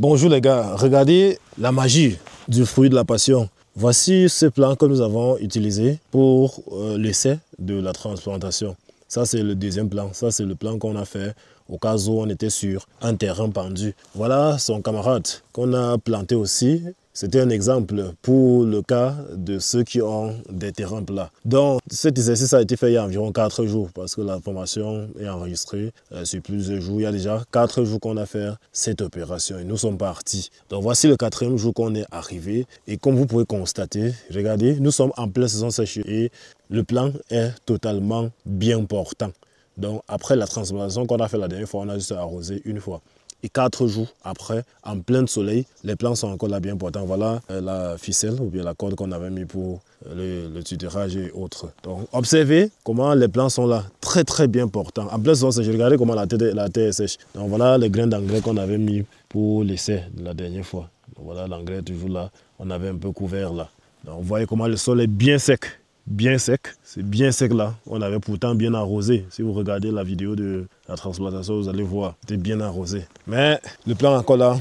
Bonjour les gars, regardez la magie du fruit de la passion. Voici ce plan que nous avons utilisé pour l'essai de la transplantation. Ça c'est le deuxième plan, ça c'est le plan qu'on a fait au cas où on était sur un terrain pendu. Voilà son camarade qu'on a planté aussi. C'était un exemple pour le cas de ceux qui ont des terrains plats. Donc cet exercice a été fait il y a environ 4 jours parce que la formation est enregistrée sur plusieurs jours. Il y a déjà 4 jours qu'on a fait cette opération et nous sommes partis. Donc voici le 4e jour qu'on est arrivé et comme vous pouvez constater, regardez, nous sommes en pleine saison sèche et le plan est totalement bien portant. Donc après la transplantation qu'on a fait la dernière fois, on a juste arrosé une fois. Et 4 jours après, en plein soleil, les plants sont encore là bien portants. Voilà la ficelle ou bien la corde qu'on avait mis pour le tutorage et autres. Donc observez comment les plants sont là, très bien portants. En plein soleil, j'ai regardé comment la terre est sèche. Donc voilà les grains d'engrais qu'on avait mis pour l'essai de la dernière fois. Donc voilà l'engrais toujours là, on avait un peu couvert là. Donc vous voyez comment le sol est bien sec. Bien sec, c'est bien sec là. On avait pourtant bien arrosé. Si vous regardez la vidéo de la transplantation, vous allez voir, c'était bien arrosé. Mais le plan encore là,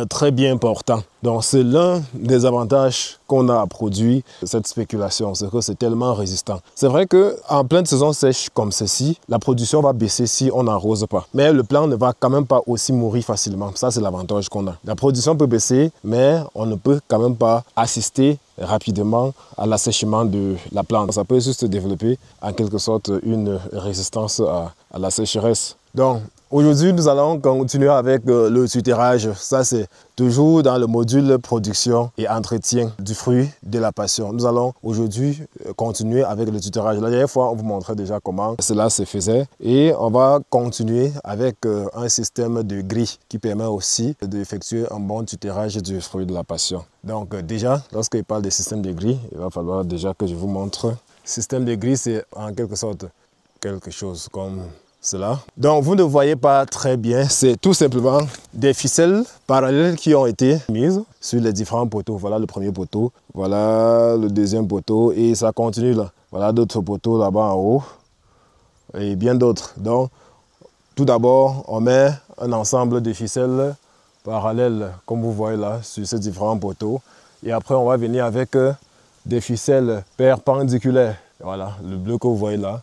très bien portant. Donc c'est l'un des avantages qu'on a produit cette spéculation, c'est que c'est tellement résistant. C'est vrai qu'en pleine saison sèche comme ceci, la production va baisser si on n'arrose pas. Mais le plant ne va quand même pas aussi mourir facilement. Ça c'est l'avantage qu'on a. La production peut baisser, mais on ne peut quand même pas assister rapidement à l'assèchement de la plante. Ça peut juste développer en quelque sorte une résistance à la sécheresse. Donc aujourd'hui nous allons continuer avec le tutorage. Ça c'est toujours dans le module production et entretien du fruit de la passion. Nous allons aujourd'hui continuer avec le tutorage. La dernière fois on vous montrait déjà comment cela se faisait et on va continuer avec un système de grille qui permet aussi d'effectuer un bon tutorage du fruit de la passion. Donc déjà, lorsqu'il parle de système de grille, il va falloir déjà que je vous montre. Système de grille, c'est en quelque sorte quelque chose comme cela. Donc vous ne voyez pas très bien, c'est tout simplement des ficelles parallèles qui ont été mises sur les différents poteaux. Voilà le premier poteau, voilà le deuxième poteau et ça continue là. Voilà d'autres poteaux là-bas en haut et bien d'autres. Donc tout d'abord, on met un ensemble de ficelles parallèles, comme vous voyez là, sur ces différents poteaux. Et après, on va venir avec des ficelles perpendiculaires. Voilà, le bleu que vous voyez là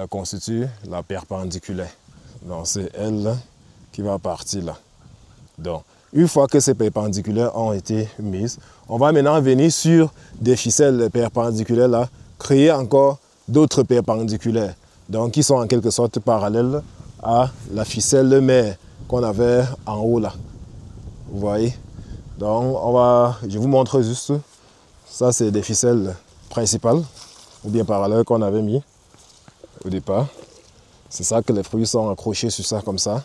constitue la perpendiculaire. Donc, c'est elle qui va partir là. Donc, une fois que ces perpendiculaires ont été mises, on va maintenant venir sur des ficelles perpendiculaires là, créer encore d'autres perpendiculaires. Donc, qui sont en quelque sorte parallèles à la ficelle mère qu'on avait en haut là. Vous voyez? Donc, je vous montre juste. Ça, c'est des ficelles principales ou bien parallèles qu'on avait mis au départ. C'est ça que les fruits sont accrochés sur ça comme ça.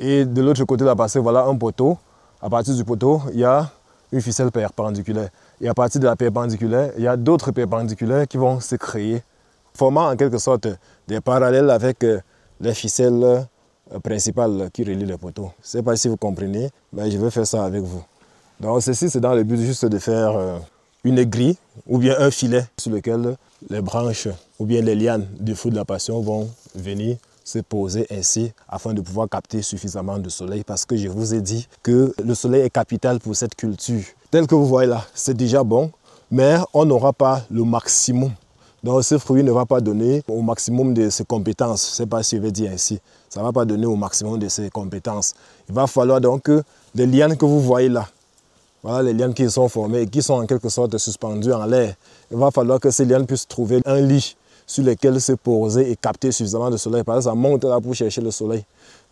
Et de l'autre côté de la passée, voilà un poteau. À partir du poteau, il y a une ficelle perpendiculaire. Et à partir de la perpendiculaire, il y a d'autres perpendiculaires qui vont se créer, formant en quelque sorte des parallèles avec les ficelles principales qui relient les poteaux. Je ne sais pas si vous comprenez, mais je vais faire ça avec vous. Donc ceci, c'est dans le but juste de faire une grille ou bien un filet sur lequel les branches ou bien les lianes du fruit de la passion vont venir se poser ainsi afin de pouvoir capter suffisamment de soleil parce que je vous ai dit que le soleil est capital pour cette culture. Tel que vous voyez là, c'est déjà bon, mais on n'aura pas le maximum. Donc ce fruit ne va pas donner au maximum de ses compétences. Je ne sais pas si je vais dire ainsi. Ça ne va pas donner au maximum de ses compétences. Il va falloir donc que les lianes que vous voyez là, voilà les lianes qui sont formées et qui sont en quelque sorte suspendues en l'air. Il va falloir que ces lianes puissent trouver un lit sur lequel se poser et capter suffisamment de soleil. Parce que ça monte là pour chercher le soleil.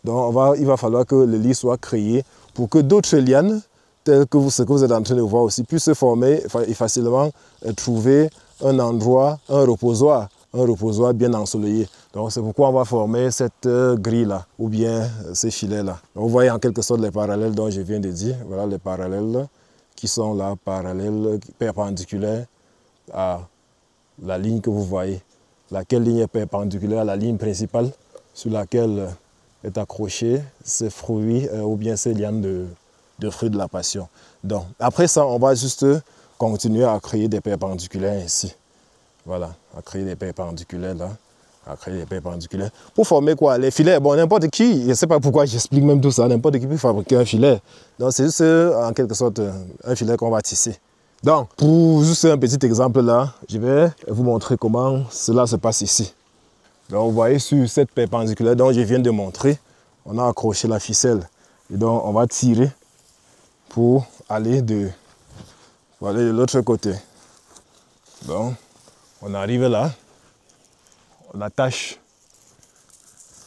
Donc il va falloir que le lit soit créé pour que d'autres lianes, telles que ce que vous êtes en train de voir aussi, puissent se former et facilement trouver un endroit, un reposoir bien ensoleillé. Donc c'est pourquoi on va former cette grille là, ou bien ces filets là. Donc, vous voyez en quelque sorte les parallèles dont je viens de dire. Voilà les parallèles qui sont là, parallèles, perpendiculaires à la ligne que vous voyez. Laquelle ligne est perpendiculaire à la ligne principale sur laquelle est accroché ces fruits ou bien ces lianes de fruits de la passion. Donc après ça, on va juste continuer à créer des perpendiculaires ici. Voilà, à créer des perpendiculaires là, à créer des perpendiculaires. Pour former quoi? Les filets, bon, n'importe qui, je ne sais pas pourquoi j'explique même tout ça, n'importe qui peut fabriquer un filet. Donc c'est juste en quelque sorte un filet qu'on va tisser. Donc, pour juste un petit exemple là, je vais vous montrer comment cela se passe ici. Donc vous voyez sur cette perpendiculaire dont je viens de montrer, on a accroché la ficelle. Et donc on va tirer pour aller de l'autre côté. Donc on arrive là, on attache,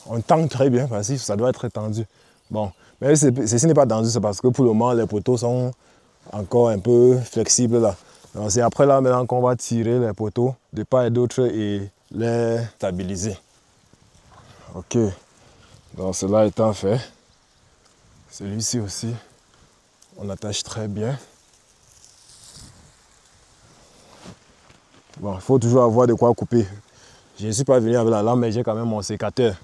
on tend très bien parce que ça doit être tendu. Bon, mais ceci n'est pas tendu, c'est parce que pour le moment les poteaux sont encore un peu flexibles là. C'est après là maintenant qu'on va tirer les poteaux de part et d'autre et les stabiliser. Ok, donc cela étant fait, celui-ci aussi, on attache très bien. Bon, il faut toujours avoir de quoi couper. Je ne suis pas venu avec la lame, mais j'ai quand même mon sécateur.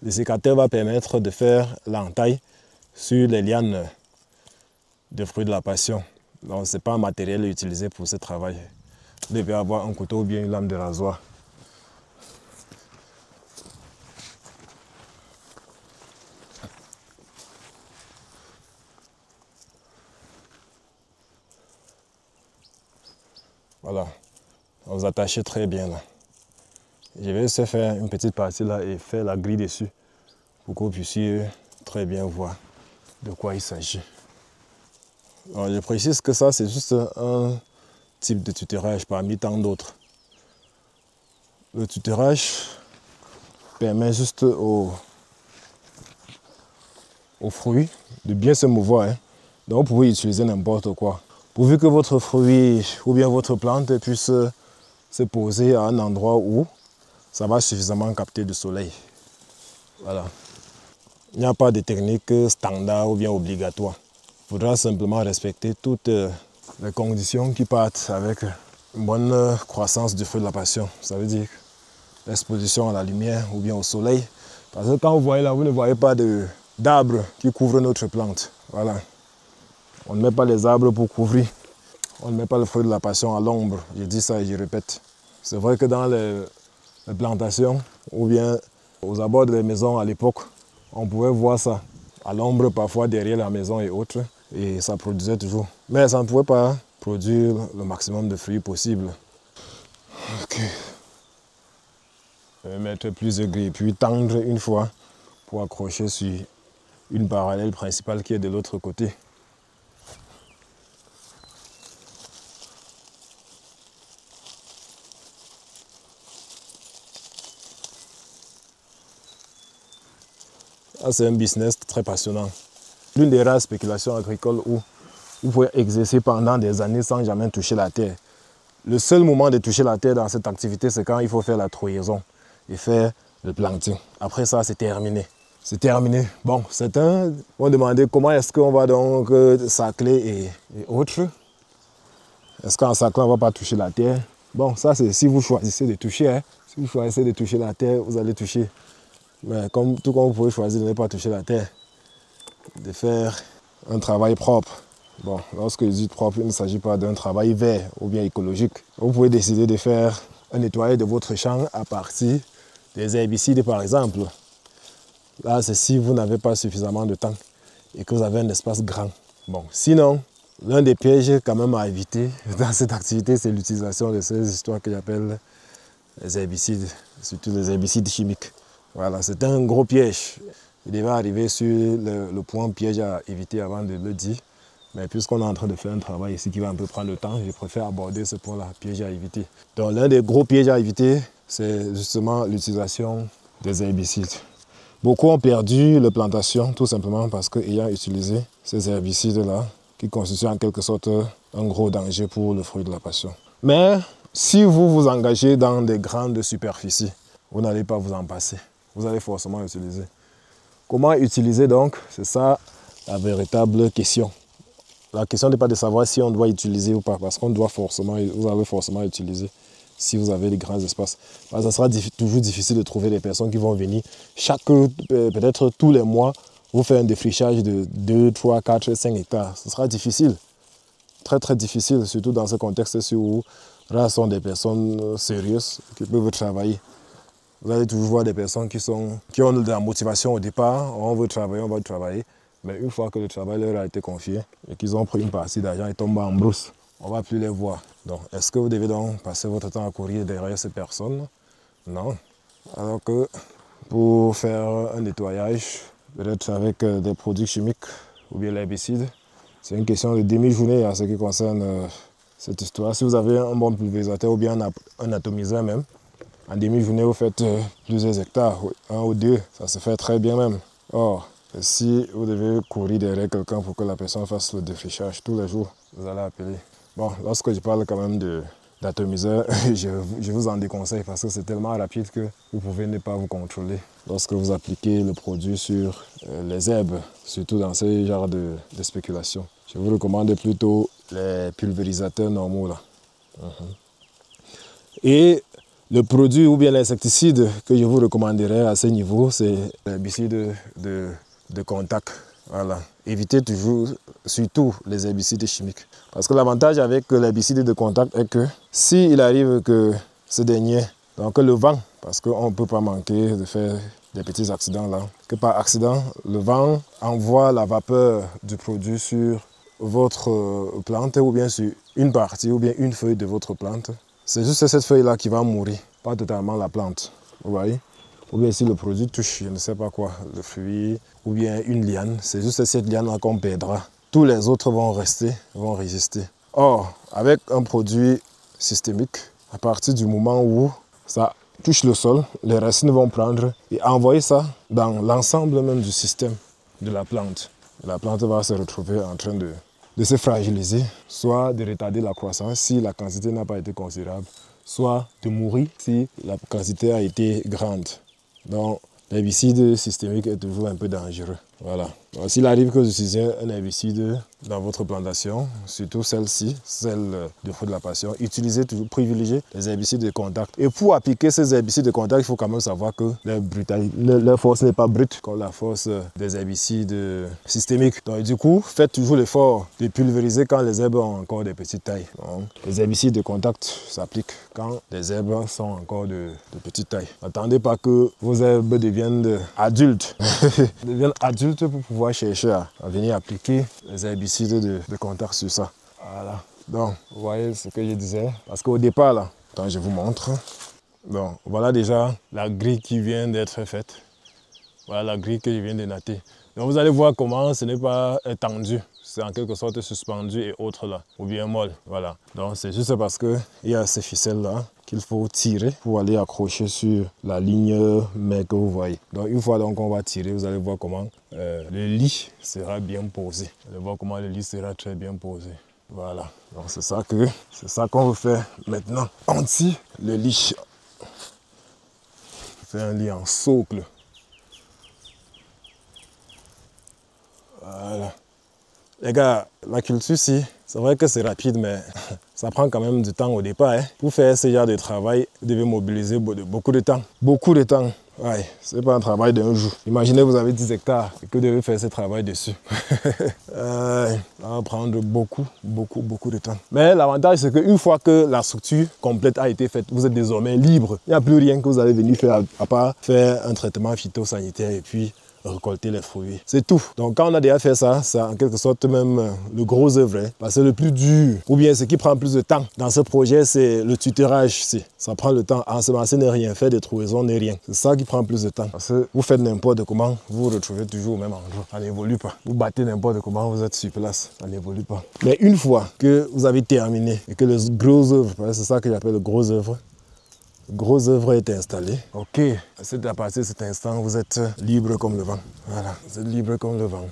Le sécateur va permettre de faire l'entaille sur les lianes de fruits de la passion. Donc, ce n'est pas un matériel utilisé pour ce travail. Vous devez avoir un couteau ou bien une lame de rasoir. Voilà, vous attachez très bien là. Je vais essayer de faire une petite partie là et faire la grille dessus pour que vous puissiez très bien voir de quoi il s'agit. Je précise que ça c'est juste un type de tutorage parmi tant d'autres. Le tutorage permet juste aux fruits de bien se mouvoir. Donc vous pouvez utiliser n'importe quoi. Pourvu que votre fruit ou bien votre plante puisse se poser à un endroit où ça va suffisamment capter du soleil. Voilà. Il n'y a pas de technique standard ou bien obligatoire. Il faudra simplement respecter toutes les conditions qui partent avec une bonne croissance du fruit de la passion. Ça veut dire l'exposition à la lumière ou bien au soleil. Parce que quand vous voyez là, vous ne voyez pas d'arbres qui couvrent notre plante. Voilà. On ne met pas les arbres pour couvrir. On ne met pas le fruit de la passion à l'ombre. Je dis ça et je répète. C'est vrai que dans les plantations ou bien aux abords des maisons à l'époque, on pouvait voir ça à l'ombre parfois derrière la maison et autres. Et ça produisait toujours. Mais ça ne pouvait pas produire le maximum de fruits possible. Ok. Je vais mettre plus de gris puis tendre une fois pour accrocher sur une parallèle principale qui est de l'autre côté. C'est un business très passionnant. L'une des rares spéculations agricoles où vous pouvez exercer pendant des années sans jamais toucher la terre. Le seul moment de toucher la terre dans cette activité, c'est quand il faut faire la trouaison et faire le planting. Après ça, c'est terminé. C'est terminé. Bon, certains vont demander comment est-ce qu'on va donc sacler et autres. Est-ce qu'en saclant, on ne va pas toucher la terre? Bon, ça c'est si vous choisissez de toucher. Hein. Si vous choisissez de toucher la terre, vous allez toucher. Mais tout comme vous pouvez choisir de ne pas toucher la terre, de faire un travail propre. Bon, lorsque je dis propre, il ne s'agit pas d'un travail vert ou bien écologique. Vous pouvez décider de faire un nettoyage de votre champ à partir des herbicides par exemple. Là, c'est si vous n'avez pas suffisamment de temps et que vous avez un espace grand. Bon, sinon, l'un des pièges quand même à éviter dans cette activité, c'est l'utilisation de ces histoires que j'appelle les herbicides, surtout les herbicides chimiques. Voilà, c'est un gros piège. Il devait arriver sur le point piège à éviter avant de le dire. Mais puisqu'on est en train de faire un travail ici qui va un peu prendre le temps, je préfère aborder ce point-là, piège à éviter. Donc l'un des gros pièges à éviter, c'est justement l'utilisation des herbicides. Beaucoup ont perdu la plantation tout simplement parce qu'ayant utilisé ces herbicides-là, qui constituent en quelque sorte un gros danger pour le fruit de la passion. Mais si vous vous engagez dans des grandes superficies, vous n'allez pas vous en passer. Vous allez forcément utiliser. Comment utiliser donc? C'est ça la véritable question. La question n'est pas de savoir si on doit utiliser ou pas, parce qu'on doit forcément, vous allez forcément utiliser si vous avez des grands espaces. Alors, ça sera toujours difficile de trouver des personnes qui vont venir peut-être tous les mois, vous faire un défrichage de 2, 3, 4, 5 hectares. Ce sera difficile, très très difficile, surtout dans ce contexte où rares sont des personnes sérieuses qui peuvent travailler. Vous allez toujours voir des personnes qui ont de la motivation au départ. On veut travailler, on va travailler. Mais une fois que le travail leur a été confié et qu'ils ont pris une partie d'argent et tombent en brousse, on ne va plus les voir. Donc, est-ce que vous devez donc passer votre temps à courir derrière ces personnes? Non. Alors que pour faire un nettoyage, peut-être avec des produits chimiques ou bien l'herbicide, c'est une question de demi-journée en ce qui concerne cette histoire. Si vous avez un bon pulvérisateur ou bien un atomiseur même, en demi-journée, vous faites plusieurs hectares, un ou deux, ça se fait très bien même. Or, si vous devez courir derrière quelqu'un pour que la personne fasse le défrichage tous les jours, vous allez appeler. Bon, lorsque je parle quand même d'atomiseur, je vous en déconseille parce que c'est tellement rapide que vous pouvez ne pas vous contrôler lorsque vous appliquez le produit sur les herbes, surtout dans ce genre de spéculation. Je vous recommande plutôt les pulvérisateurs normaux là. Et le produit ou bien l'insecticide que je vous recommanderais à ce niveau, c'est l'herbicide de contact. Voilà. Évitez toujours, surtout les herbicides chimiques. Parce que l'avantage avec l'herbicide de contact est que s'il arrive que ce dernier, donc le vent, parce qu'on ne peut pas manquer de faire des petits accidents là, que par accident, le vent envoie la vapeur du produit sur votre plante ou bien sur une partie ou bien une feuille de votre plante. C'est juste cette feuille-là qui va mourir, pas totalement la plante. Vous voyez? Ou bien si le produit touche, je ne sais pas quoi, le fruit ou bien une liane, c'est juste cette liane-là qu'on perdra. Tous les autres vont rester, vont résister. Or, avec un produit systémique, à partir du moment où ça touche le sol, les racines vont prendre et envoyer ça dans l'ensemble même du système de la plante. La plante va se retrouver en train de se fragiliser, soit de retarder la croissance si la quantité n'a pas été considérable, soit de mourir si la quantité a été grande. Donc, l'herbicide systémique est toujours un peu dangereux. Voilà. S'il arrive que vous utilisez un herbicide dans votre plantation, surtout celle-ci, celle de fruit de la passion, utilisez toujours, privilégiez les herbicides de contact. Et pour appliquer ces herbicides de contact, il faut quand même savoir que leur force n'est pas brute comme la force des herbicides systémiques. Donc du coup, faites toujours l'effort de pulvériser quand les herbes ont encore des petites tailles. Donc, les herbicides de contact s'appliquent quand les herbes sont encore de petite taille. N'attendez pas que vos herbes deviennent adultes. deviennent adultes pour pouvoir chercher à venir appliquer les herbicides de contact sur ça. Voilà. Donc, vous voyez ce que je disais. Parce qu'au départ, là, attends, je vous montre. Donc, voilà déjà la grille qui vient d'être faite. Voilà la grille que je viens de natter. Donc, vous allez voir comment ce n'est pas tendu. C'est en quelque sorte suspendu et autres là, ou bien molle. Voilà. Donc, c'est juste parce qu'il y a ces ficelles là qu'il faut tirer pour aller accrocher sur la ligne mais que vous voyez. Donc, une fois qu'on va tirer, vous allez voir comment le lit sera bien posé. Vous allez voir comment le lit sera très bien posé. Voilà. Donc, c'est ça qu'on veut faire maintenant. On tire le lit. On fait un lit en socle. Voilà. Les gars, la culture ici, c'est vrai que c'est rapide, mais ça prend quand même du temps au départ. Hein. Pour faire ce genre de travail, vous devez mobiliser beaucoup de temps. Beaucoup de temps. Ouais, c'est pas un travail d'un jour. Imaginez, vous avez 10 hectares et que vous devez faire ce travail dessus. Ça va prendre beaucoup de temps. Mais l'avantage, c'est qu'une fois que la structure complète a été faite, vous êtes désormais libre. Il n'y a plus rien que vous allez venir faire à part faire un traitement phytosanitaire et puis récolter les fruits. C'est tout. Donc quand on a déjà fait ça, c'est en quelque sorte même le gros œuvre. Hein, parce que le plus dur, ou bien ce qui prend plus de temps dans ce projet, c'est le tutorage. Ça prend le temps. Ensemencer n'est rien, faire des trouvaisons n'est rien. C'est ça qui prend plus de temps. Parce que vous faites n'importe comment, vous vous retrouvez toujours au même endroit. Ça n'évolue pas. Vous battez n'importe comment, vous êtes sur place. Ça n'évolue pas. Mais une fois que vous avez terminé et que le gros œuvre, c'est ça que j'appelle le gros œuvre, grosse œuvre est installée. Ok, c'est à partir de cet instant, vous êtes libre comme le vent. Voilà, vous êtes libre comme le vent.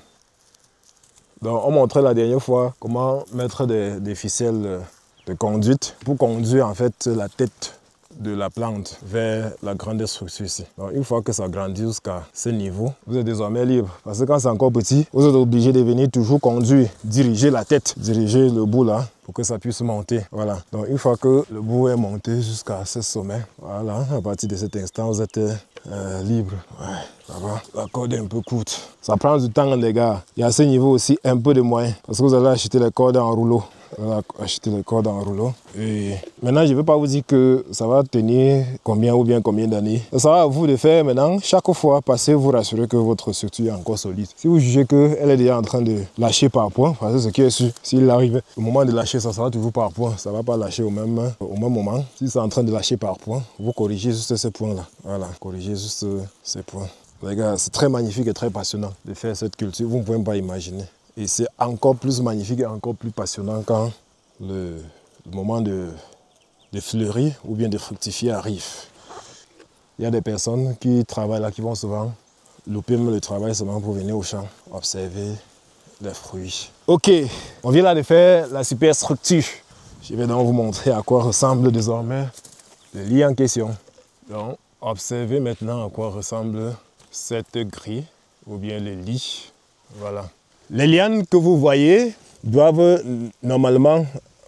Donc, on montrait la dernière fois comment mettre des ficelles de conduite pour conduire en fait la tête de la plante vers la grande structure ici. Donc, une fois que ça grandit jusqu'à ce niveau, vous êtes désormais libre. Parce que quand c'est encore petit, vous êtes obligé de venir toujours conduire, diriger la tête, diriger le bout là, pour que ça puisse monter. Voilà. Donc une fois que le bout est monté jusqu'à ce sommet, voilà, à partir de cet instant, vous êtes libre. Ouais, ça va. La corde est un peu courte. Ça prend du temps, les gars. Il y a à ce niveau aussi un peu de moyens. Parce que vous allez acheter les cordes en rouleau. On a acheté les cordes en rouleau. Et maintenant, je ne veux pas vous dire que ça va tenir combien ou bien combien d'années. Ça va à vous de faire maintenant. Chaque fois, passez vous rassurer que votre structure est encore solide. Si vous jugez qu'elle est déjà en train de lâcher par point, parce que ce qui est sûr, s'il arrive au moment de lâcher, ça sera toujours par point. Ça ne va pas lâcher au même moment. Si c'est en train de lâcher par point, vous corrigez juste ces points-là. Voilà, corrigez juste ces points. Les gars, c'est très magnifique et très passionnant de faire cette culture. Vous ne pouvez même pas imaginer. Et c'est encore plus magnifique et encore plus passionnant quand le moment de fleurir ou bien de fructifier arrive. Il y a des personnes qui travaillent là, qui vont souvent louper le travail seulement pour venir au champ, observer les fruits. Ok, on vient là de faire la superstructure. Je vais donc vous montrer à quoi ressemble désormais le lit en question. Donc, observez maintenant à quoi ressemble cette grille ou bien le lit. Voilà. Les lianes que vous voyez doivent normalement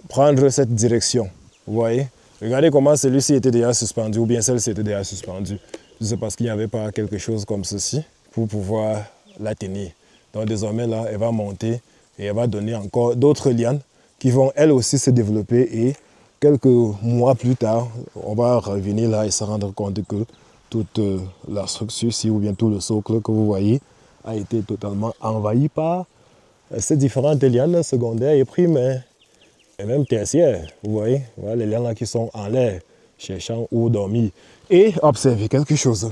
prendre cette direction. Vous voyez? Regardez comment celui-ci était déjà suspendu ou bien celle-ci était déjà suspendue. C'est parce qu'il n'y avait pas quelque chose comme ceci pour pouvoir la tenir. Donc désormais là, elle va monter et elle va donner encore d'autres lianes qui vont elles aussi se développer et quelques mois plus tard, on va revenir là et se rendre compte que toute la structure ici ou bien tout le socle que vous voyez a été totalement envahi par ces différentes lianes secondaires et primaires. Et même tertiaires, vous voyez, voilà les lianes là qui sont en l'air, cherchant où dormir. Et observez quelque chose.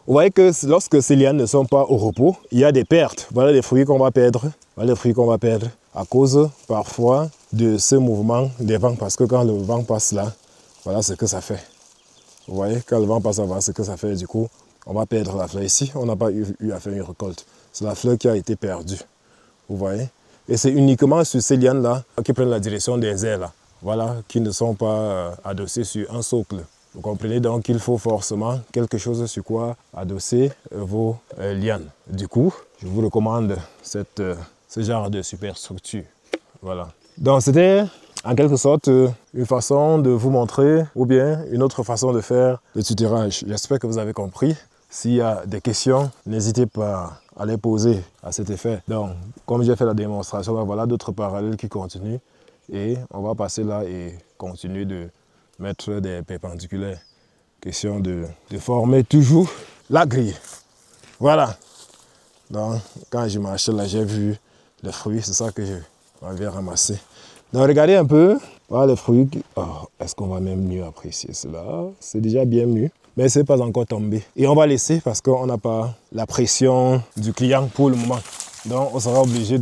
Vous voyez que lorsque ces lianes ne sont pas au repos, il y a des pertes. Voilà les fruits qu'on va perdre. Voilà les fruits qu'on va perdre à cause parfois de ce mouvement des vents. Parce que quand le vent passe là, voilà ce que ça fait. Vous voyez, quand le vent passe là, voilà ce que ça fait. Du coup, on va perdre la fleur ici. On n'a pas eu à faire une récolte. C'est la fleur qui a été perdue. Vous voyez? Et c'est uniquement sur ces lianes-là qui prennent la direction des airs, là. Voilà, qui ne sont pas adossées sur un socle. Vous comprenez donc qu'il faut forcément quelque chose sur quoi adosser vos lianes. Du coup, je vous recommande ce genre de superstructure. Voilà. Donc c'était en quelque sorte une façon de vous montrer ou bien une autre façon de faire le tutorage. J'espère que vous avez compris. S'il y a des questions, n'hésitez pas à les poser à cet effet. Donc, comme j'ai fait la démonstration, là, voilà d'autres parallèles qui continuent. Et on va passer là et continuer de mettre des perpendiculaires. Question de former toujours la grille. Voilà. Donc, quand je marchais là, j'ai vu les fruits. C'est ça que je m'avais ramassé. Donc, regardez un peu. Voilà les fruits. Oh, est-ce qu'on va même mieux apprécier cela? C'est déjà bien mieux. Mais ce n'est pas encore tombé. Et on va laisser parce qu'on n'a pas la pression du client pour le moment. Donc on sera obligé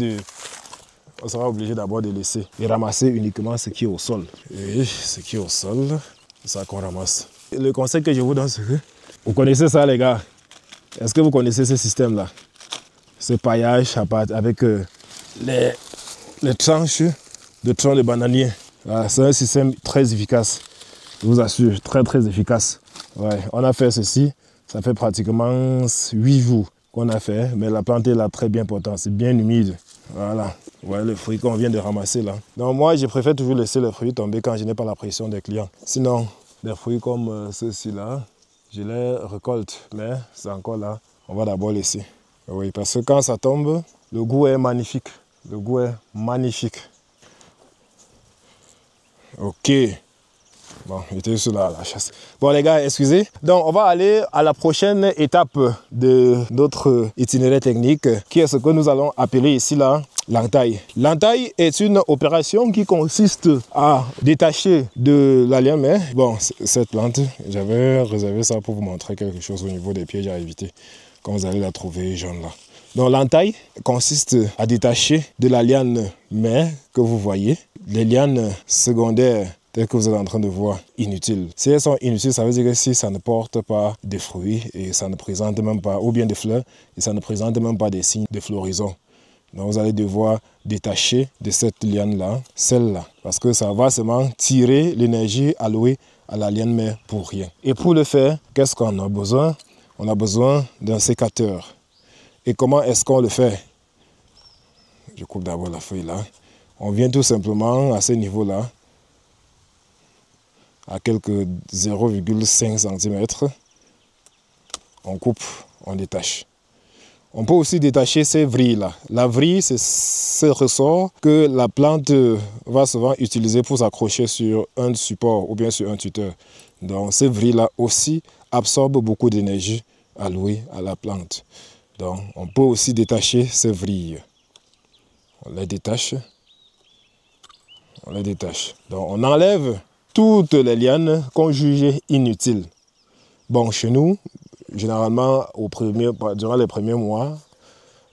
d'abord de laisser et ramasser uniquement ce qui est au sol. Et ce qui est au sol, c'est ça qu'on ramasse. Et le conseil que je vous donne, c'est que vous connaissez ça les gars. Est-ce que vous connaissez ce système-là? Ce paillage avec les tranches de troncs de bananier. Voilà, c'est un système très efficace. Je vous assure, très très efficace. Ouais, on a fait ceci, ça fait pratiquement 8 jours qu'on a fait, mais la plante est là très bien portante, c'est bien humide. Voilà, ouais, le fruit qu'on vient de ramasser là. Donc moi, je préfère toujours laisser les fruits tomber quand je n'ai pas la pression des clients. Sinon, des fruits comme ceux-ci là, je les récolte, mais c'est encore là. On va d'abord laisser. Oui, parce que quand ça tombe, le goût est magnifique. Le goût est magnifique. Ok. Bon, j'étais sur la chasse. Bon les gars, excusez. Donc on va aller à la prochaine étape de notre itinéraire technique, qui est ce que nous allons appeler ici là l'entaille. L'entaille est une opération qui consiste à détacher de la liane, mais bon, cette plante, j'avais réservé ça pour vous montrer quelque chose au niveau des pièges à éviter, quand vous allez la trouver jaune là. Donc l'entaille consiste à détacher de la liane mère que vous voyez, les lianes secondaires telles que vous êtes en train de voir, inutiles. Si elles sont inutiles, ça veut dire que si ça ne porte pas de fruits et ça ne présente même pas, ou bien des fleurs, et ça ne présente même pas des signes de floraison. Donc vous allez devoir détacher de cette liane-là, celle-là, parce que ça va seulement tirer l'énergie allouée à la liane mère pour rien. Et pour le faire, qu'est-ce qu'on a besoin? On a besoin d'un sécateur. Et comment est-ce qu'on le fait? Je coupe d'abord la feuille là. On vient tout simplement à ce niveau-là, à quelques 0,5 cm, on coupe, on détache. On peut aussi détacher ces vrilles-là. La vrille, c'est ce ressort que la plante va souvent utiliser pour s'accrocher sur un support ou bien sur un tuteur. Donc ces vrilles-là aussi absorbent beaucoup d'énergie allouée à la plante. Donc on peut aussi détacher ces vrilles. On les détache. On les détache. Donc on enlève toutes les lianes qu'on jugeait inutiles. Bon, chez nous, généralement, durant les premiers mois,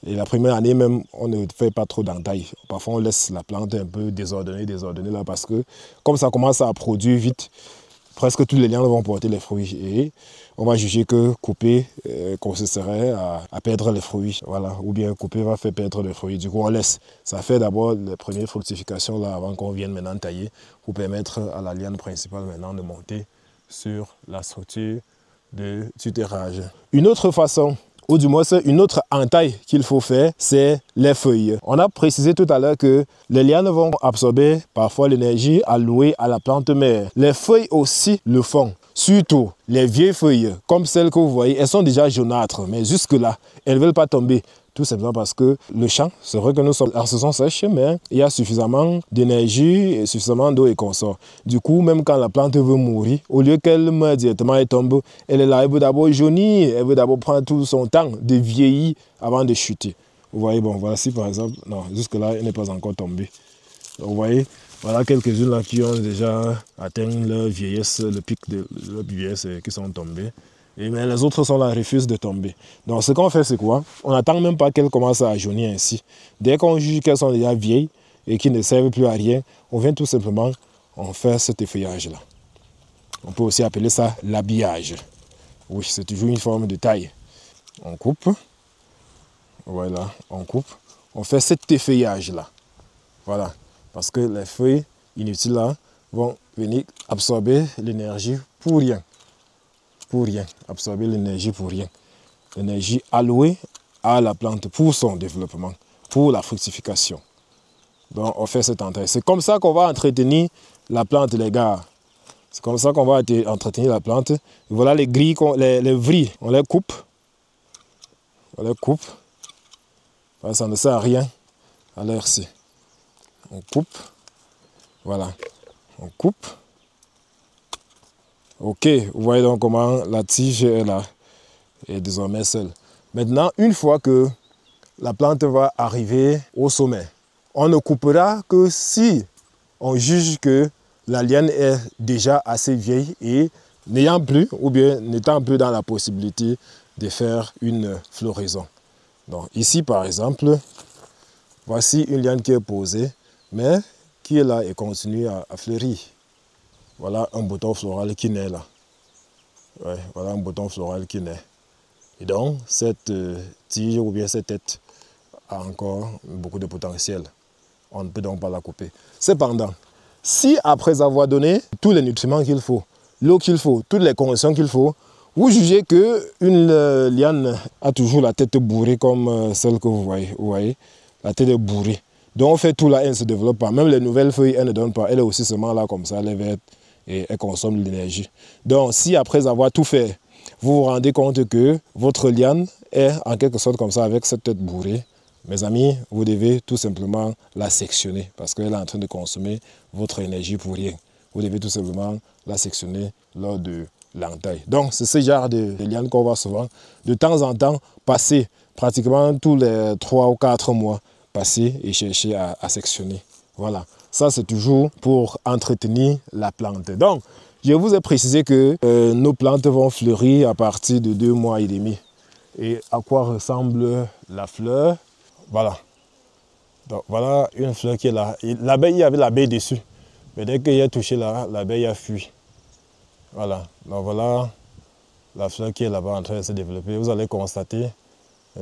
et la première année même, on ne fait pas trop d'entailles. Parfois, on laisse la plante un peu désordonnée là, parce que comme ça commence à produire vite, presque tous les lianes vont porter les fruits. Et on va juger que couper consisterait à perdre les fruits. Voilà. Ou bien couper va faire perdre les fruits. Du coup, on laisse. Ça fait d'abord les premières fructifications là, avant qu'on vienne maintenant tailler pour permettre à la liane principale maintenant de monter sur la structure de tutorage. Une autre façon, ou du moins une autre entaille qu'il faut faire, c'est les feuilles. On a précisé tout à l'heure que les lianes vont absorber parfois l'énergie allouée à la plante mère. Les feuilles aussi le font. Surtout les vieilles feuilles, comme celles que vous voyez, elles sont déjà jaunâtres, mais jusque-là, elles ne veulent pas tomber. Tout simplement parce que le champ, c'est vrai que nous sommes en saison sèche, mais il y a suffisamment d'énergie et suffisamment d'eau et consort. Du coup, même quand la plante veut mourir, au lieu qu'elle meure directement et tombe, elle est là, elle veut d'abord jaunir, elle veut d'abord prendre tout son temps de vieillir avant de chuter. Vous voyez, bon, voici par exemple, non, jusque-là, elle n'est pas encore tombée. Donc, vous voyez, voilà quelques-unes là qui ont déjà atteint leur vieillesse, le pic de leur vieillesse et qui sont tombées. Mais les autres sont là, refusent de tomber. Donc ce qu'on fait, c'est quoi? On n'attend même pas qu'elles commencent à jaunir ainsi. Dès qu'on juge qu'elles sont déjà vieilles et qui ne servent plus à rien, on vient tout simplement, on fait cet effeuillage-là. On peut aussi appeler ça l'habillage. Oui, c'est toujours une forme de taille. On coupe. Voilà, on coupe. On fait cet effeuillage-là. Voilà. Parce que les feuilles inutiles là vont venir absorber l'énergie pour rien. Pour rien, absorber l'énergie pour rien. L'énergie allouée à la plante pour son développement, pour la fructification. Donc on fait cette entaille. C'est comme ça qu'on va entretenir la plante, les gars. C'est comme ça qu'on va entretenir la plante. Et voilà les grilles, les vrilles, on les coupe. On les coupe. Ça ne sert à rien à l'heure-ci. On coupe. Voilà. On coupe. Ok, vous voyez donc comment la tige est là, est désormais seule. Maintenant, une fois que la plante va arriver au sommet, on ne coupera que si on juge que la liane est déjà assez vieille et n'ayant plus, ou bien n'étant plus dans la possibilité de faire une floraison. Donc ici, par exemple, voici une liane qui est posée, mais qui est là et continue à fleurir. Voilà un bouton floral qui naît là. Ouais, voilà un bouton floral qui naît. Et donc, cette tige ou bien cette tête a encore beaucoup de potentiel. On ne peut donc pas la couper. Cependant, si après avoir donné tous les nutriments qu'il faut, l'eau qu'il faut, toutes les conditions qu'il faut, vous jugez qu'une liane a toujours la tête bourrée comme celle que vous voyez, la tête est bourrée. Donc on fait tout là, elle ne se développe pas. Même les nouvelles feuilles, elle ne donne pas. Elle est aussi seulement là comme ça, elle est verte. Et elle consomme l'énergie. Donc, si après avoir tout fait, vous vous rendez compte que votre liane est en quelque sorte comme ça avec cette tête bourrée, mes amis, vous devez tout simplement la sectionner parce qu'elle est en train de consommer votre énergie pour rien. Vous devez tout simplement la sectionner lors de l'entaille. Donc, c'est ce genre de liane qu'on va souvent, de temps en temps, passer pratiquement tous les 3 ou 4 mois, passer et chercher à sectionner. Voilà. Ça, c'est toujours pour entretenir la plante. Donc, je vous ai précisé que nos plantes vont fleurir à partir de 2 mois et demi. Et à quoi ressemble la fleur? Voilà. Donc, voilà une fleur qui est là. L'abeille, il y avait l'abeille dessus. Mais dès qu'il a touché là, l'abeille a fui. Voilà. Donc, voilà la fleur qui est là-bas en train de se développer. Vous allez constater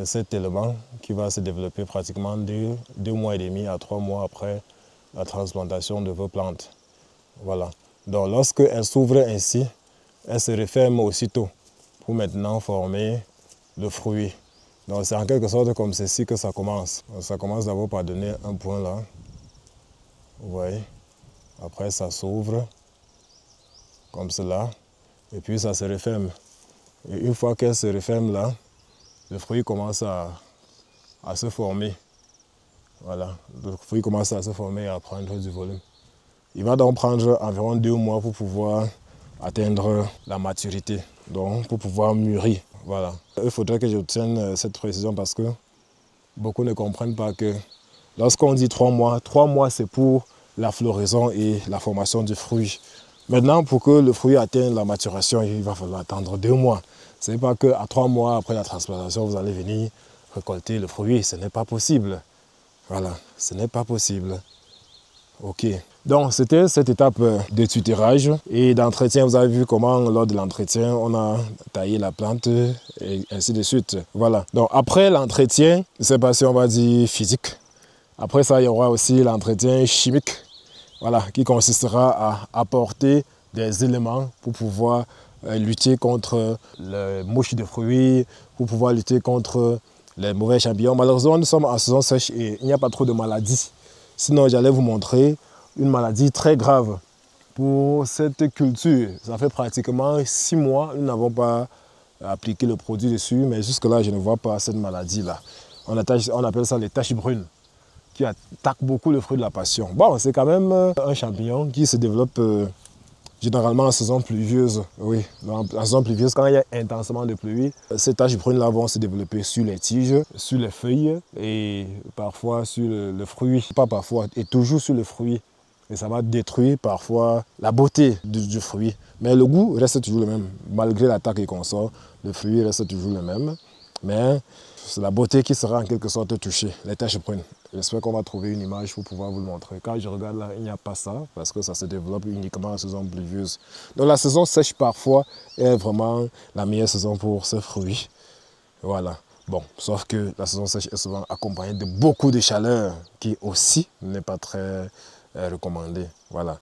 cet élément qui va se développer pratiquement de 2 mois et demi à 3 mois après la transplantation de vos plantes. Voilà. Donc lorsqu'elle s'ouvre ainsi, elle se referme aussitôt pour maintenant former le fruit. Donc c'est en quelque sorte comme ceci que ça commence. Donc, ça commence d'abord par donner un point là. Vous voyez. Après ça s'ouvre comme cela. Et puis ça se referme. Et une fois qu'elle se referme là, le fruit commence à à se former. Voilà, le fruit commence à se former et à prendre du volume. Il va donc prendre environ 2 mois pour pouvoir atteindre la maturité, donc pour pouvoir mûrir. Voilà. Il faudrait que j'obtienne cette précision parce que beaucoup ne comprennent pas que lorsqu'on dit 3 mois c'est pour la floraison et la formation du fruit. Maintenant, pour que le fruit atteigne la maturation, il va falloir attendre 2 mois. Ce n'est pas qu'à 3 mois après la transplantation, vous allez venir récolter le fruit. Ce n'est pas possible. Voilà, ce n'est pas possible. Ok. Donc, c'était cette étape de tutorage et d'entretien. Vous avez vu comment, lors de l'entretien, on a taillé la plante et ainsi de suite. Voilà. Donc, après l'entretien, c'est pas si on va dire physique. Après ça, il y aura aussi l'entretien chimique. Voilà, qui consistera à apporter des éléments pour pouvoir lutter contre les mouches de fruits, pour pouvoir lutter contre les mauvais champignons. Malheureusement, nous sommes en saison sèche et il n'y a pas trop de maladies. Sinon, j'allais vous montrer une maladie très grave pour cette culture. Ça fait pratiquement 6 mois, nous n'avons pas appliqué le produit dessus, mais jusque-là, je ne vois pas cette maladie-là. On appelle ça les taches brunes, qui attaque beaucoup le fruit de la passion. Bon, c'est quand même un champignon qui se développe généralement en saison pluvieuse. Oui, en saison pluvieuse, quand il y a intensément de pluie, ces taches brunes-là vont se développer sur les tiges, sur les feuilles et parfois sur le fruit. Pas parfois, et toujours sur le fruit. Et ça va détruire parfois la beauté du fruit. Mais le goût reste toujours le même. Malgré l'attaque et qu'on sort, le fruit reste toujours le même. Mais c'est la beauté qui sera en quelque sorte touchée, les taches brunes. J'espère qu'on va trouver une image pour pouvoir vous le montrer. Quand je regarde là, il n'y a pas ça, parce que ça se développe uniquement en saison pluvieuse. Donc la saison sèche parfois est vraiment la meilleure saison pour ce fruit. Voilà. Bon, sauf que la saison sèche est souvent accompagnée de beaucoup de chaleur, qui aussi n'est pas très recommandée. Voilà.